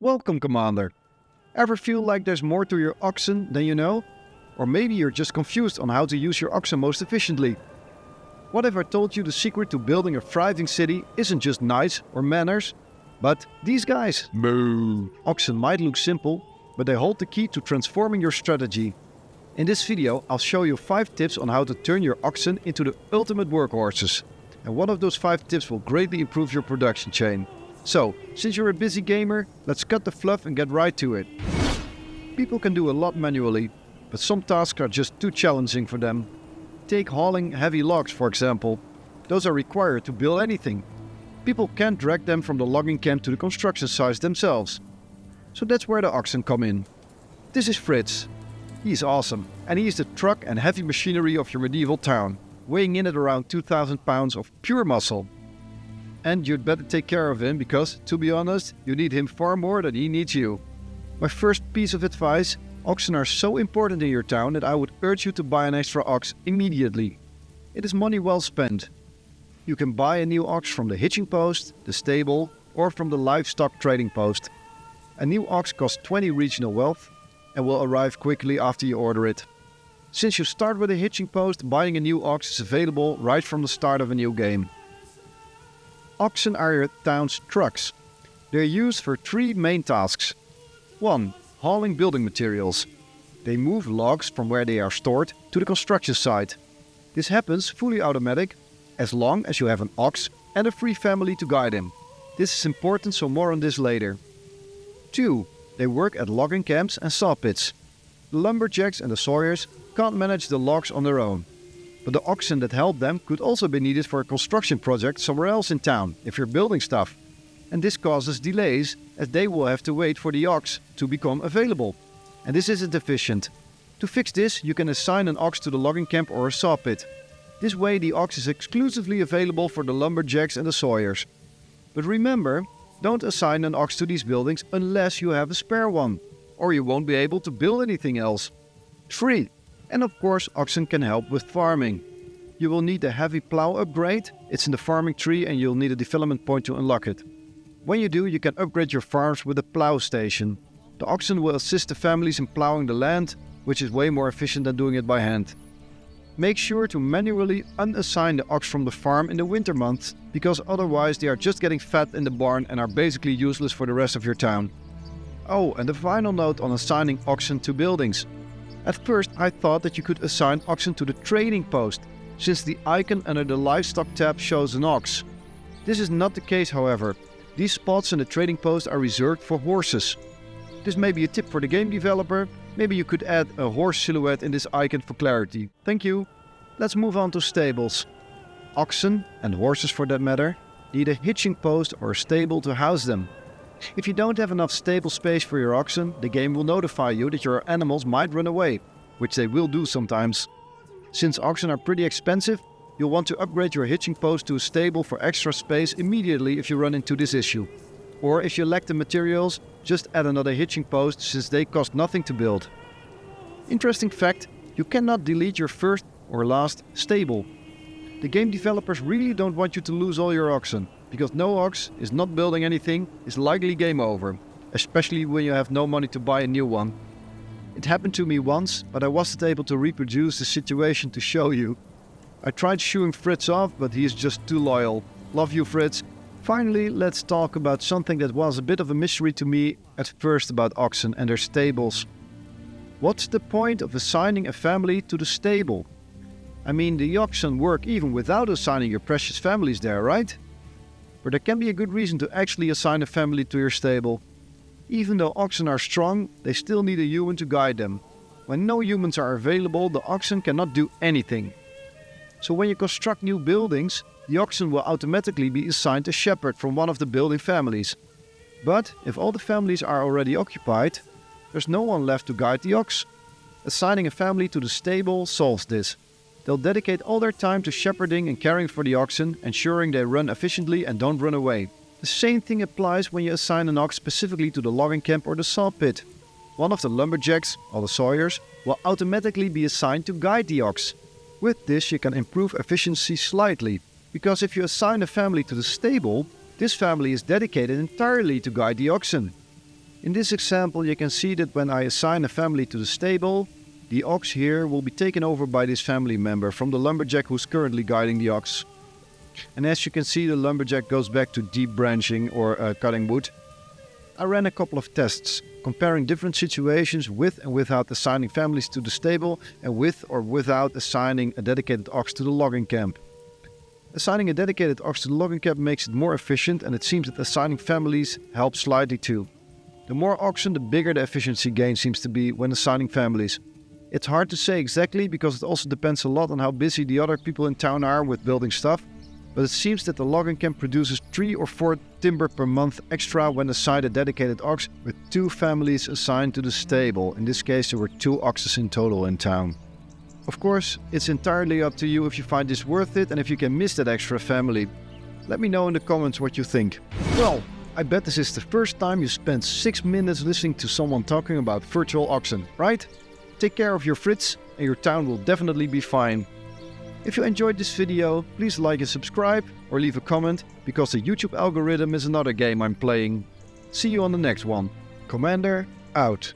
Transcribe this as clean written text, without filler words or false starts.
Welcome, Commander. Ever feel like there's more to your oxen than you know? Or maybe you're just confused on how to use your oxen most efficiently. What if I told you the secret to building a thriving city isn't just knights or manors, but these guys? Moo. Oxen might look simple, but they hold the key to transforming your strategy. In this video, I'll show you 5 tips on how to turn your oxen into the ultimate workhorses. And one of those 5 tips will greatly improve your production chain. So, since you're a busy gamer, let's cut the fluff and get right to it. People can do a lot manually, but some tasks are just too challenging for them. Take hauling heavy logs, for example. Those are required to build anything. People can't drag them from the logging camp to the construction sites themselves. So that's where the oxen come in. This is Fritz. He's awesome, and he is the truck and heavy machinery of your medieval town, weighing in at around 2,000 pounds of pure muscle. And you'd better take care of him because, to be honest, you need him far more than he needs you. My first piece of advice: oxen are so important in your town that I would urge you to buy an extra ox immediately. It is money well spent. You can buy a new ox from the hitching post, the stable, or from the livestock trading post. A new ox costs 20 regional wealth and will arrive quickly after you order it. Since you start with a hitching post, buying a new ox is available right from the start of a new game. Oxen are your town's trucks. They're used for 3 main tasks. 1. Hauling building materials. They move logs from where they are stored to the construction site. This happens fully automatic as long as you have an ox and a free family to guide him. This is important, so more on this later. 2. They work at logging camps and saw pits. The lumberjacks and the sawyers can't manage the logs on their own, but the oxen that help them could also be needed for a construction project somewhere else in town if you're building stuff. And this causes delays as they will have to wait for the ox to become available. And this isn't efficient. To fix this, you can assign an ox to the logging camp or a saw pit. This way the ox is exclusively available for the lumberjacks and the sawyers. But remember, don't assign an ox to these buildings unless you have a spare one, or you won't be able to build anything else. 3. And of course, oxen can help with farming. You will need a heavy plow upgrade. It's in the farming tree and you'll need a development point to unlock it. When you do, you can upgrade your farms with a plow station. The oxen will assist the families in plowing the land, which is way more efficient than doing it by hand. Make sure to manually unassign the ox from the farm in the winter months, because otherwise they are just getting fat in the barn and are basically useless for the rest of your town. Oh, and a final note on assigning oxen to buildings. At first I thought that you could assign oxen to the trading post, since the icon under the livestock tab shows an ox. This is not the case, however. These spots in the trading post are reserved for horses. This may be a tip for the game developer. Maybe you could add a horse silhouette in this icon for clarity. Thank you. Let's move on to stables. Oxen, and horses for that matter, need a hitching post or a stable to house them. If you don't have enough stable space for your oxen, the game will notify you that your animals might run away, which they will do sometimes. Since oxen are pretty expensive, you'll want to upgrade your hitching post to a stable for extra space immediately if you run into this issue. Or if you lack the materials, just add another hitching post since they cost nothing to build. Interesting fact, you cannot delete your first or last stable. The game developers really don't want you to lose all your oxen, because no ox is not building anything is likely game over, especially when you have no money to buy a new one. It happened to me once, but I wasn't able to reproduce the situation to show you. I tried shooing Fritz off, but he is just too loyal. Love you, Fritz. Finally, let's talk about something that was a bit of a mystery to me at first about oxen and their stables. What's the point of assigning a family to the stable? I mean, the oxen work even without assigning your precious families there, right? But there can be a good reason to actually assign a family to your stable. Even though oxen are strong, they still need a human to guide them. When no humans are available, the oxen cannot do anything. So when you construct new buildings, the oxen will automatically be assigned a shepherd from one of the building families. But if all the families are already occupied, there's no one left to guide the ox. Assigning a family to the stable solves this. They'll dedicate all their time to shepherding and caring for the oxen, ensuring they run efficiently and don't run away. The same thing applies when you assign an ox specifically to the logging camp or the saw pit. One of the lumberjacks, or the sawyers, will automatically be assigned to guide the ox. With this you can improve efficiency slightly, because if you assign a family to the stable, this family is dedicated entirely to guide the oxen. In this example you can see that when I assign a family to the stable, the ox here will be taken over by this family member from the lumberjack who's currently guiding the ox. And as you can see, the lumberjack goes back to deep branching or cutting wood. I ran a couple of tests, comparing different situations with and without assigning families to the stable and with or without assigning a dedicated ox to the logging camp. Assigning a dedicated ox to the logging camp makes it more efficient, and it seems that assigning families helps slightly too. The more oxen, the bigger the efficiency gain seems to be when assigning families. It's hard to say exactly because it also depends a lot on how busy the other people in town are with building stuff, but it seems that the logging camp produces 3 or 4 timber per month extra when assigned a dedicated ox with 2 families assigned to the stable. In this case there were 2 oxes in total in town. Of course, it's entirely up to you if you find this worth it and if you can miss that extra family. Let me know in the comments what you think. Well, I bet this is the first time you spent 6 minutes listening to someone talking about virtual oxen, right? Take care of your Fritz and your town will definitely be fine. If you enjoyed this video, please like and subscribe or leave a comment, because the YouTube algorithm is another game I'm playing. See you on the next one. Commander, out.